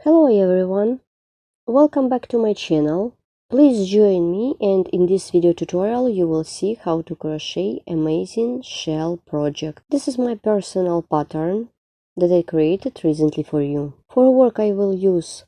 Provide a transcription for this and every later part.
Hello everyone, welcome back to my channel. Please join me, and in this video tutorial you will see how to crochet amazing shell project. This is my personal pattern that I created recently for you. For work I will use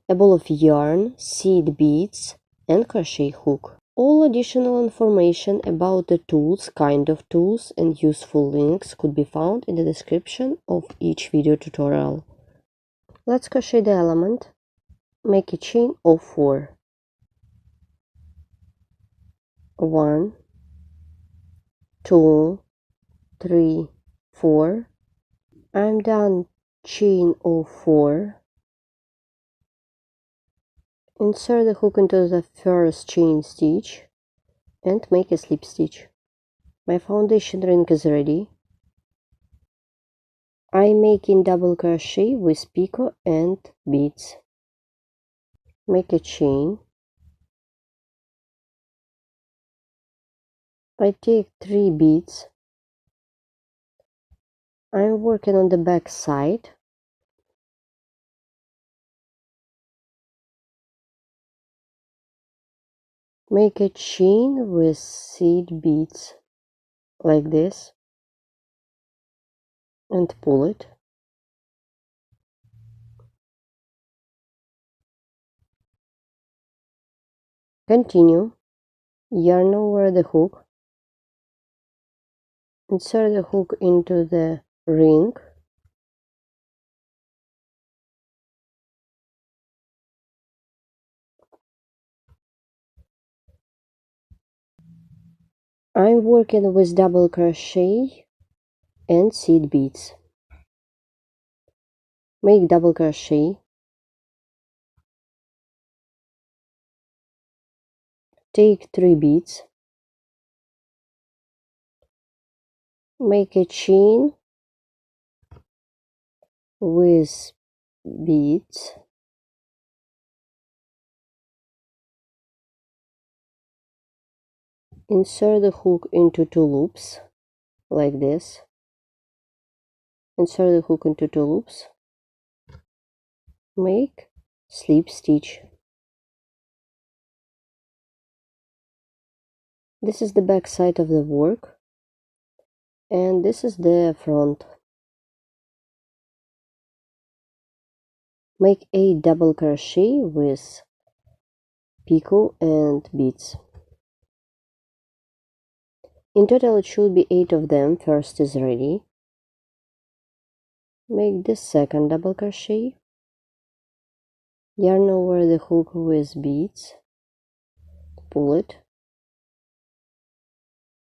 a ball of yarn, seed beads and crochet hook. All additional information about the tools, kind of tools and useful links could be found in the description of each video tutorial. Let's crochet the element. Make a chain of 4. 1, 2, 3, 4. I'm done chain of 4. Insert the hook into the first chain stitch and make a slip stitch. My foundation ring is ready. I'm making double crochet with picot and beads. Make a chain. I take 3 beads. I'm working on the back side. Make a chain with seed beads like this and pull it. Continue. Yarn over the hook. Insert the hook into the ring. I'm working with double crochet and seed beads. Make double crochet. Take 3 beads. Make a chain with beads. Insert the hook into 2 loops like this. Insert the hook into 2 loops. Make slip stitch. This is the back side of the work and this is the front. Make 8 double crochet with picot and beads. In total it should be 8 of them. First is ready. Make the second double crochet. Yarn over the hook with beads. Pull it.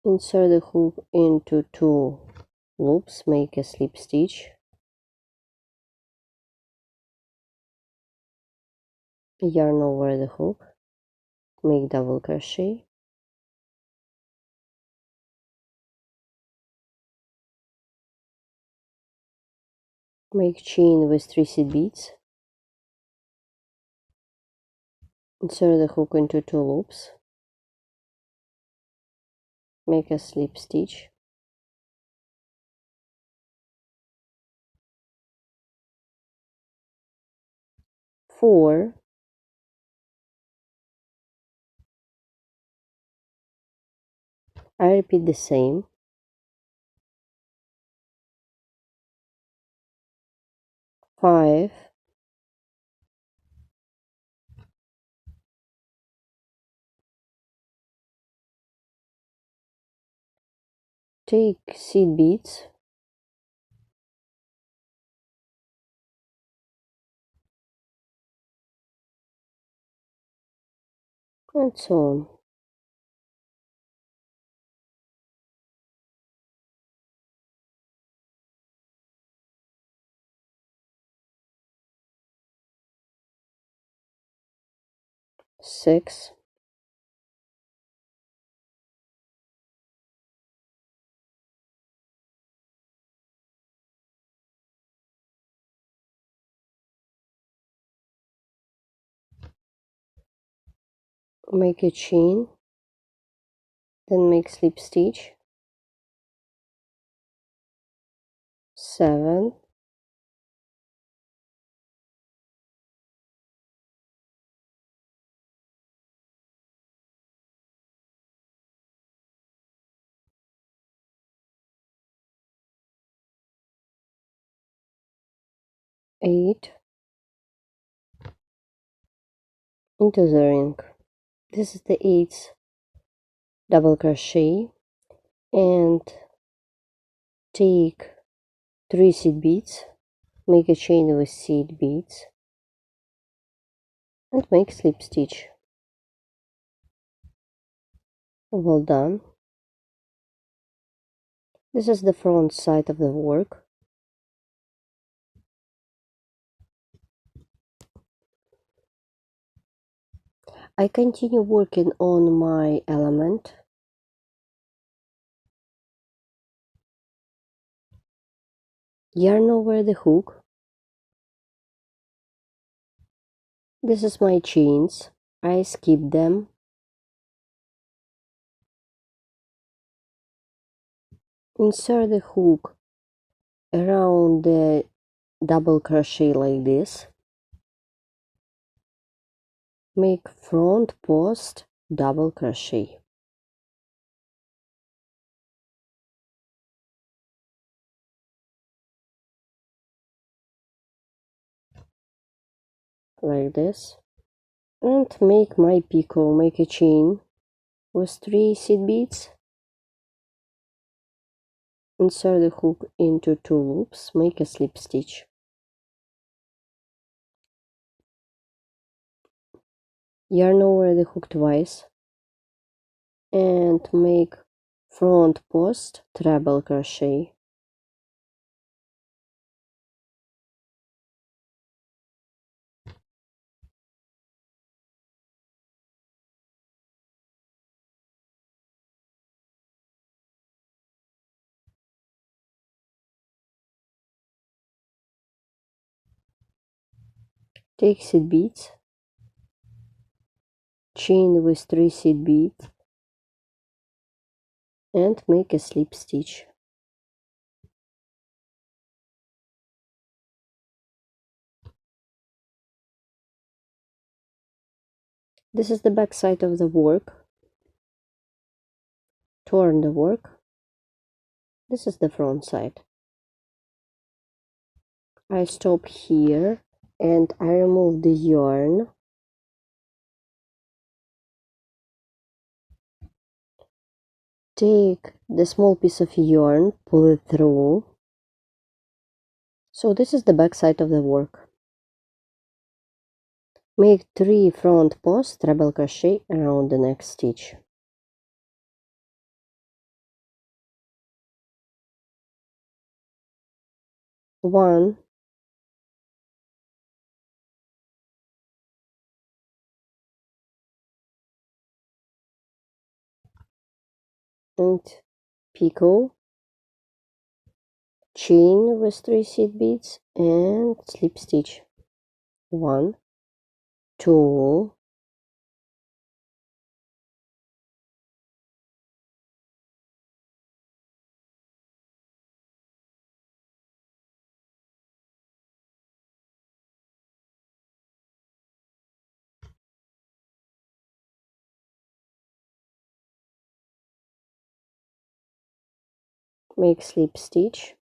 Insert the hook into 2 loops. Make a slip stitch. Yarn over the hook. Make double crochet. Make chain with 3 seed beads. Insert the hook into 2 loops. Make a slip stitch. Four. I repeat the same. 5. Take seed beads. And so on. Six. Make a chain, then make slip stitch. 7. 8 into the ring. This is the 8th double crochet, and take 3 seed beads, make a chain with seed beads, and make slip stitch. Well done. This is the front side of the work. I continue working on my element. Yarn over the hook. This is my chains. I skip them. Insert the hook around the double crochet like this. Make front post double crochet. Like this. And make my picot, make a chain with 3 seed beads. Insert the hook into 2 loops, make a slip stitch. Yarn over the hook twice and make front post treble crochet. Take seed beads, chain with 3 seed beads, and make a slip stitch. This is the back side of the work. Turn the work. This is the front side. I stop here and I remove the yarn. Take the small piece of yarn, pull it through. So this is the back side of the work. Make 3 front post treble crochet around the next stitch. One, and picot, chain with 3 seed beads and slip stitch. 1, 2, make slip stitch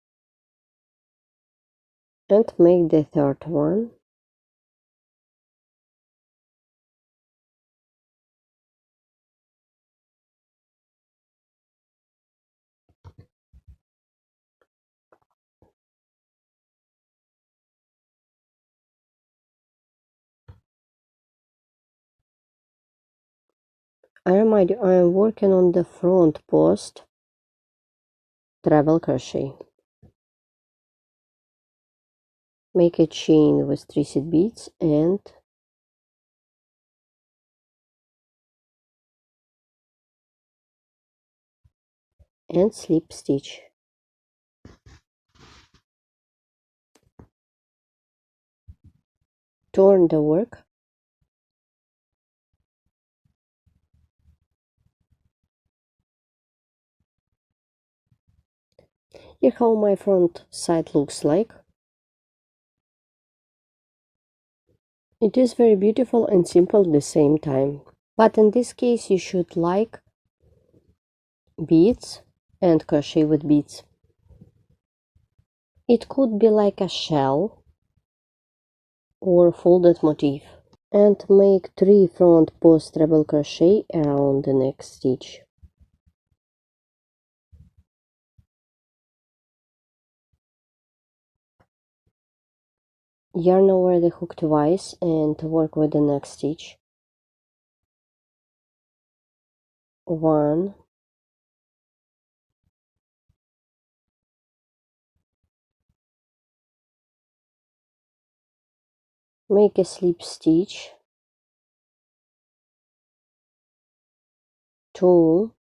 and make the third one. I remind you, I am working on the front post treble crochet. Make a chain with 3 seed beads and slip stitch. Turn the work. Here how my front side looks like. It is very beautiful and simple at the same time. But in this case you should like beads and crochet with beads. It could be like a shell, or folded motif, and make 3 front post treble crochet around the next stitch. Yarn over the hook twice and work with the next stitch. 1, 'Make a slip stitch, 2,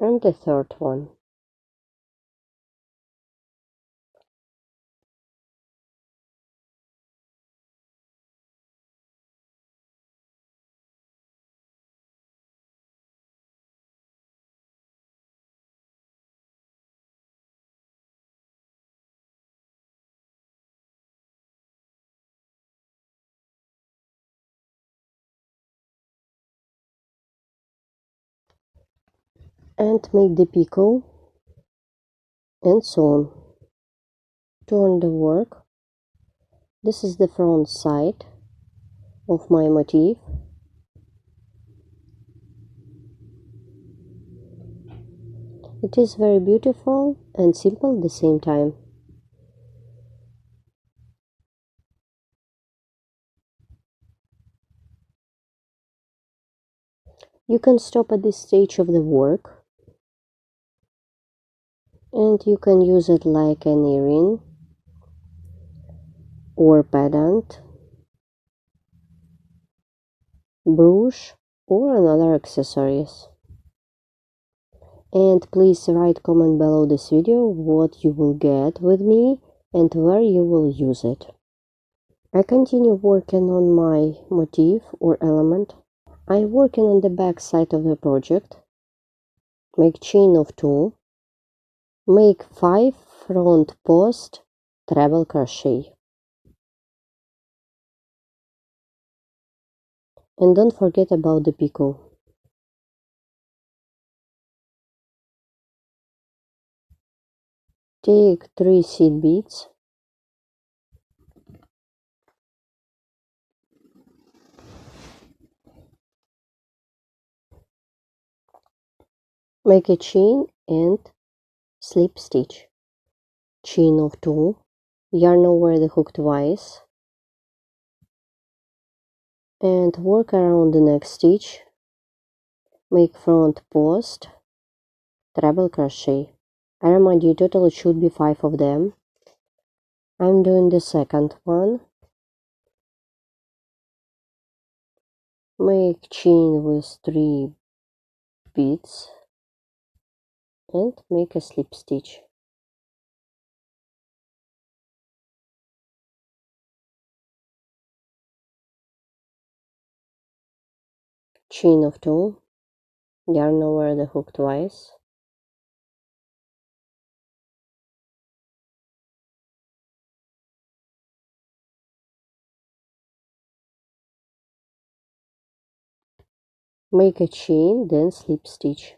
and the third one. And make the picot, and so on. Turn the work. This is the front side of my motif. It is very beautiful and simple at the same time. You can stop at this stage of the work, and you can use it like an earring or pendant, brooch, or another accessories. And please write comment below this video what you will get with me and where you will use it. I continue working on my motif or element. I'm working on the back side of the project. Make chain of 2. Make 5 front post treble crochet. And don't forget about the picot. Take 3 seed beads. Make a chain and slip stitch. Chain of 2. Yarn over the hook twice. And work around the next stitch. Make front post treble crochet. I remind you, total it should be 5 of them. I'm doing the second one. Make chain with 3 beads and make a slip stitch. Chain of 2, yarn over the hook twice. Make a chain, then slip stitch.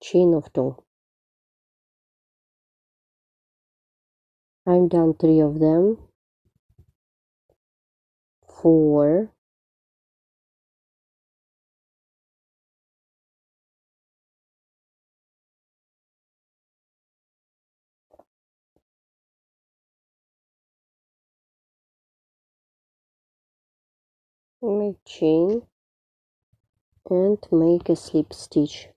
Chain of 2. I've done 3 of them. 4, make chain and make a slip stitch.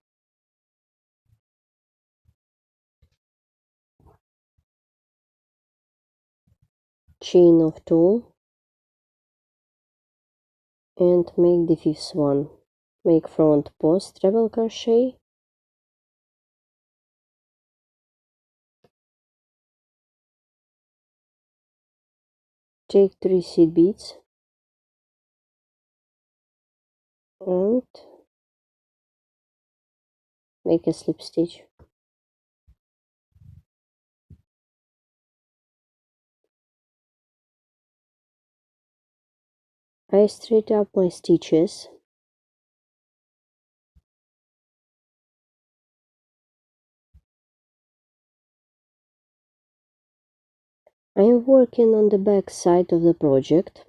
Chain of 2 and make the 5th one. Make front post treble crochet. Take 3 seed beads and make a slip stitch. I straight up my stitches. I am working on the back side of the project.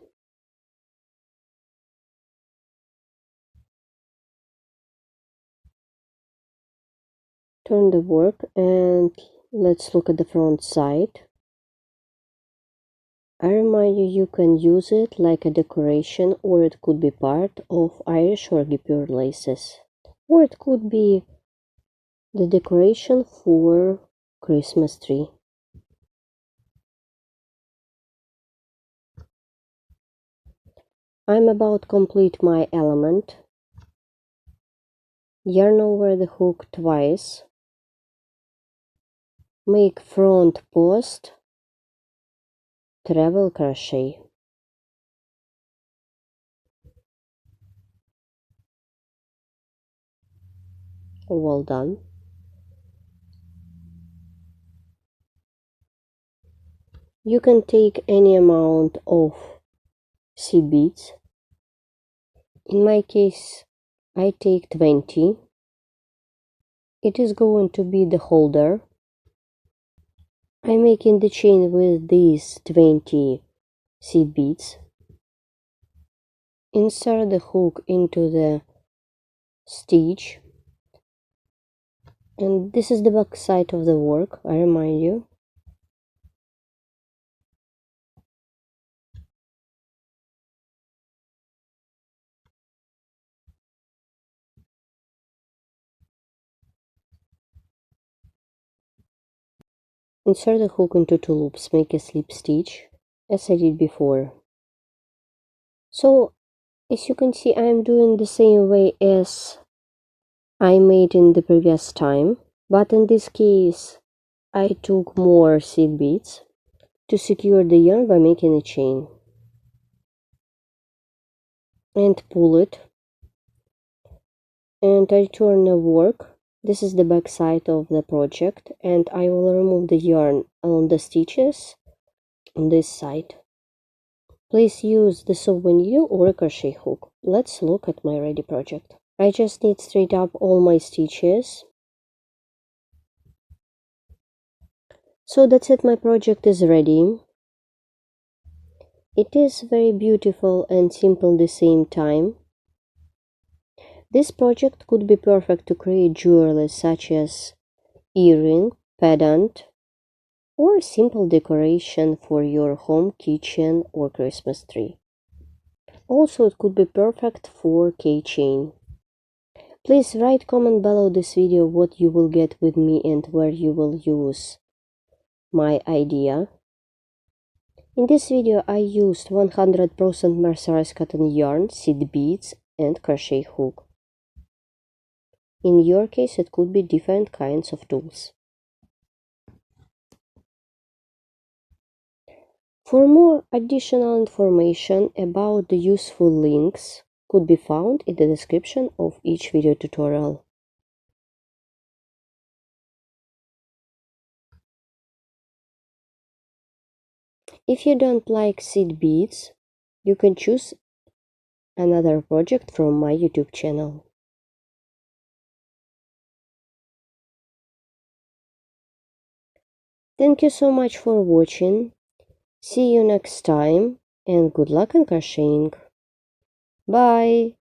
Turn the work and let's look at the front side. I remind you, you can use it like a decoration, or it could be part of Irish or irregular laces, or it could be the decoration for Christmas tree. I'm about to complete my element. Yarn over the hook twice. Make front post, treble crochet. Well done. You can take any amount of seed beads. In my case, I take 20. It is going to be the holder. I'm making the chain with these 20 seed beads. Insert the hook into the stitch, and this is the back side of the work, I remind you. Insert the hook into 2 loops, make a slip stitch, as I did before. So, as you can see, I'm doing the same way as I made in the previous time, but in this case, I took more seed beads to secure the yarn by making a chain. And pull it. And I turn the work. This is the back side of the project, and I will remove the yarn on the stitches on this side. Please use the sewing needle or a crochet hook. Let's look at my ready project. I just need straight up all my stitches. So that's it, my project is ready. It is very beautiful and simple at the same time. This project could be perfect to create jewelry such as earring, pendant, or simple decoration for your home, kitchen, or Christmas tree. Also, it could be perfect for keychain. Please write comment below this video what you will get with me and where you will use my idea. In this video I used 100% mercerized cotton yarn, seed beads, and crochet hook. In your case it could be different kinds of tools. For more additional information about the useful links could be found in the description of each video tutorial. If you don't like seed beads, you can choose another project from my YouTube channel. Thank you so much for watching. See you next time and good luck in crocheting. Bye!